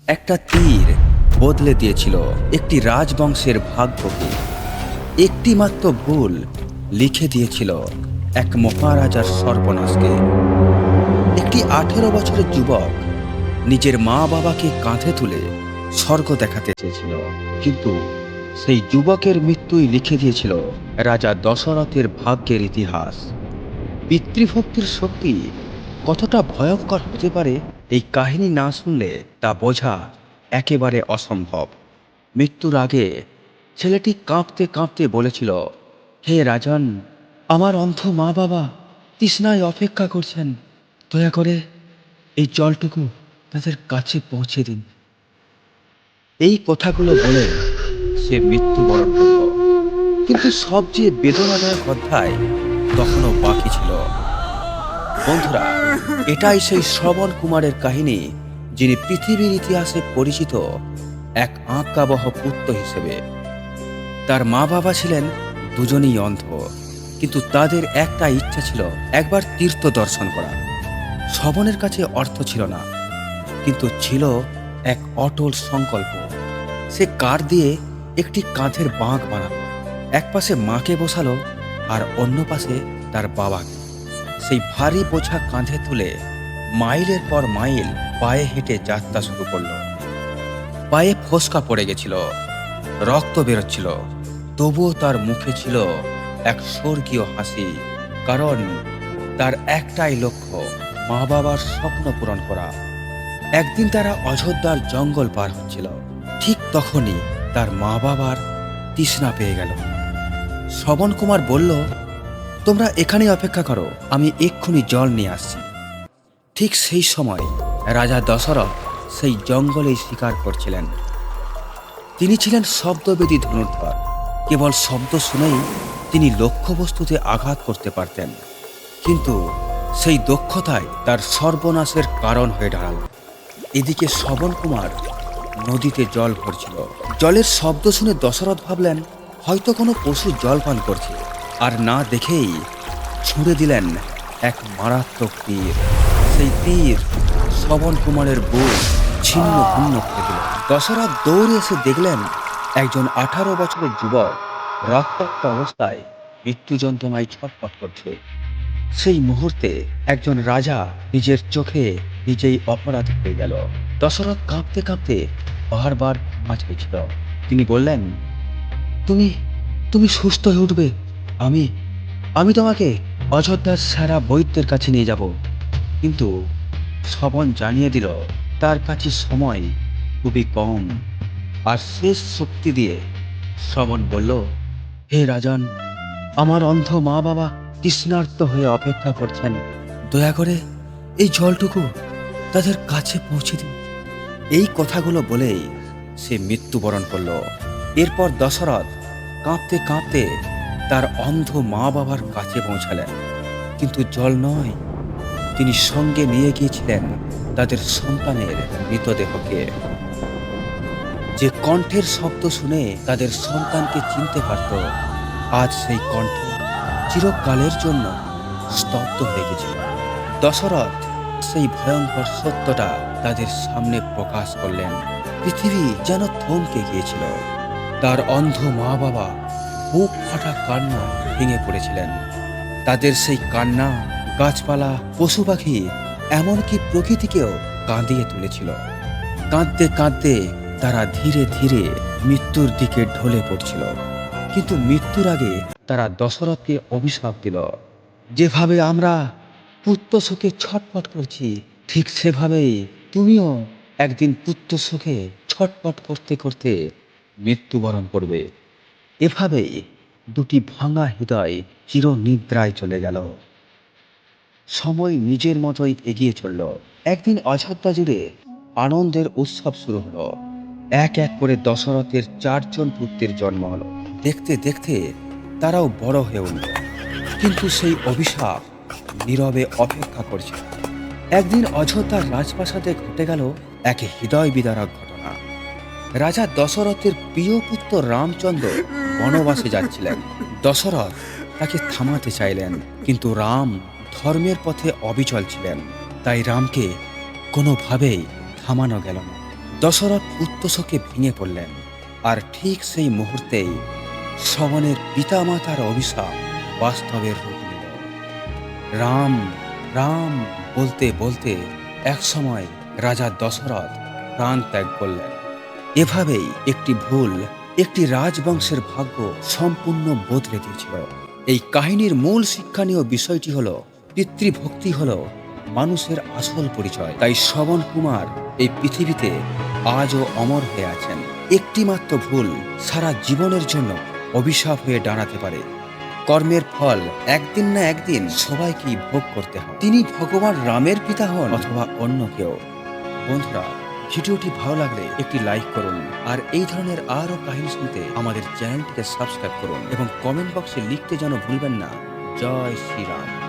একটা তীর বদলে দিয়েছিল একটি রাজবংশের ভাগ্যকে। একটি মাত্র ভুল লিখে দিয়েছিল এক মহারাজার সর্বনাশকে। একটি 18 বছরের যুবক নিজের মা বাবাকে কাঁধে তুলে স্বর্গ দেখাতে চেয়েছিল, কিন্তু সেই যুবকের মৃত্যুই লিখে দিয়েছিল রাজা দশরথের ভাগ্যের ইতিহাস। পিতৃভক্তির শক্তি কতটা ভয়ঙ্কর হতে পারে এই কাহিনী না শুনলে তা বোঝা একেবারে অসম্ভব। মৃত্যুর আগে ছেলেটি কাঁপতে কাঁপতে বলেছিল, হে রাজন, আমার অন্ধ মা বাবা তৃষ্ণায় অপেক্ষা করছেন, দয়া করে এই জলটুকু তাদের কাছে পৌঁছে দিন। এই কথাগুলো বলে সে মৃত্যুবরণ করল, কিন্তু সবচেয়ে বেদনাদায়ক অধ্যায় তখনও বাকি ছিল। বন্ধুরা, এটাই সেই শ্রবণ কুমারের কাহিনী, যিনি পৃথিবীর ইতিহাসে পরিচিত এক আজ্ঞাবহ পুত্র হিসেবে। তার মা বাবা ছিলেন দুজনেই অন্ধ, কিন্তু তাদের একটা ইচ্ছা ছিল একবার তীর্থ দর্শন করা। শ্রবণের কাছে অর্থ ছিল না, কিন্তু ছিল এক অটল সংকল্প। সে কাঠ দিয়ে একটি কাঁধের বাঁক বানালো, এক পাশে মাকে বসালো আর অন্য পাশে তার বাবাকে। সেই ভারী বোঝা কাঁধে তুলে মাইলের পর মাইল পায়ে হেঁটে যাত্রা শুরু করলো। পায়ে ফোসকা পড়ে গেছিল, রক্ত বেরোচ্ছিল, তবুও তার মুখে ছিল এক স্বর্গীয় হাসি, কারণ তার একটাই লক্ষ্য, মা বাবার স্বপ্ন পূরণ করা। একদিন তারা অযোধ্যার জঙ্গল পার হচ্ছিল, ঠিক তখনই তার মা বাবার তৃষ্ণা পেয়ে গেল। শ্রবণ কুমার বলল, তোমরা এখানেই অপেক্ষা করো, আমি এক্ষুনি জল নিয়ে আসছি। ঠিক সেই সময় রাজা দশরথ সেই জঙ্গলেই শিকার করছিলেন। তিনি ছিলেন শব্দবেদী ধনুর্ধর। কেবল শব্দ শুনেই তিনি লক্ষ্যবস্তুতে আঘাত করতে পারতেন, কিন্তু সেই দক্ষতায় তার সর্বনাশের কারণ হয়ে দাঁড়াল। এদিকে শ্রবণ কুমার নদীতে জল ভরছিল। জলের শব্দ শুনে দশরথ ভাবলেন হয়তো কোনো পশু জল পান করছে, আর না দেখেই ছুঁড়ে দিলেন এক মারাত্মক তীর। সেই তীর শ্রবণ কুমারের বুক ছিন্ন ভিন্ন করে দিল। দশরথ দৌড়ে এসে দেখলেন একজন 18 বছরের যুবক রক্তাক্ত অবস্থায় মৃত্যু যন্ত্রণায় ছটফট করছে। সেই মুহূর্তে একজন রাজা নিজের চোখে নিজেই অপরাধ হয়ে গেল। দশরথ কাঁপতে কাঁপতে বারবার ক্ষমা চাইছিল। তিনি বললেন, তুমি তুমি সুস্থ হয়ে উঠবে, আমি আমি তোমাকে অযোধ্যার সেরা বৈদ্যের কাছে নিয়ে যাব। কিন্তু শ্রবণ জানিয়ে দিল তার কাছে সময় খুবই কম। আর শেষ শক্তি দিয়ে শ্রবণ বলল, হে রাজন, আমার অন্ধ মা বাবা তৃষ্ণার্ত হয়ে অপেক্ষা করছেন, দয়া করে এই জলটুকু তাদের কাছে পৌঁছে দিন। এই কথাগুলো বলেই সে মৃত্যুবরণ করল। এরপর দশরথ কাঁপতে কাঁপতে তার অন্ধ মা বাবার কাছে পৌঁছালেন, কিন্তু জল নয়, তিনি সঙ্গে নিয়ে গিয়েছিলেন তাদের সন্তানের মৃতদেহকে। যে কণ্ঠের শব্দ শুনে তাদের সন্তানকে চিনতে পারত, আজ সেই কণ্ঠ চিরকালের জন্য স্তব্ধ হয়ে গেছিল। দশরথ সেই ভয়ঙ্কর সত্যটা তাদের সামনে প্রকাশ করলেন। পৃথিবী যেন থমকে গিয়েছিল। তার অন্ধ মা বাবা বুক ফাটা কান্না ভেঙে পড়েছিলেন। তাদের সেই কান্না গাছপালা, পশু পাখি, এমনকি প্রকৃতিকেও কাঁদিয়ে তুলেছিল। কাঁদতে কাঁদতে তারা ধীরে ধীরে মৃত্যুর দিকে ঢলে পড়ছিল। কিন্তু মৃত্যুর আগে তারা দশরথকে অভিশাপ দিল, যেভাবে আমরা পুত্র শোকে ছটফট করছি, ঠিক সেভাবেই তুমিও একদিন পুত্র শোকে ছটফট করতে করতে মৃত্যুবরণ করবে। এভাবেই দুটি ভাঙা হৃদয় চিরনিদ্রায় চলে গেল। সময় নিজের মতোই এগিয়ে চলল। একদিন অযোধ্যা জুড়ে আনন্দের উৎসব শুরু হলো। এক এক করে দশরথের 4জন পুত্রের জন্ম হলো। দেখতে দেখতে তারাও বড় হয়ে উঠল, কিন্তু সেই অভিশাপ নীরবে অপেক্ষা করছে। একদিন অযোধ্যার রাজপ্রাসাদে ঘটে গেল এক হৃদয় বিদারক ঘটনা। রাজা দশরথের প্রিয় পুত্র রামচন্দ্র বনবাসে যাচ্ছিলেন। দশরথ তাকে থামাতে চাইলেন, কিন্তু রাম ধর্মের পথে অবিচল ছিলেন। তাই রামকে কোনোভাবেই থামানো গেল না। দশরথ উত্তশোকে ভেঙে পড়লেন। আর ঠিক সেই মুহূর্তেই শ্রবণের পিতামাতার অভিশাপ বাস্তবের রূপ নিল। রাম রাম বলতে বলতে একসময় রাজা দশরথ প্রাণ ত্যাগ করলেন। এভাবেই একটি ভুল একটি রাজবংশের ভাগ্য সম্পূর্ণ বদলে দিয়েছিল। এই কাহিনীর মূল শিক্ষণীয় বিষয়টি হলো পিতৃভক্তি হলো মানুষের আসল পরিচয়। তাই শ্রবণ কুমার এই পৃথিবীতে আজও অমর হয়ে আছেন। একটি মাত্র ভুল সারা জীবনের জন্য অভিশাপ হয়ে দাঁড়াতে পারে। কর্মের ফল একদিন না একদিন সবাইকেই ভোগ করতে হয়। তিনি ভগবান রামের পিতা হন অথবা অন্য কেউ। বন্ধুরা, ভিডিওটি ভালো লাগলে একটি লাইক করুন, আর এই ধরনের আরও কাহিনী শুনতে আমাদের চ্যানেলটিকে সাবস্ক্রাইব করুন এবং কমেন্ট বক্সে লিখতে যেন ভুলবেন না জয় শ্রীরাম।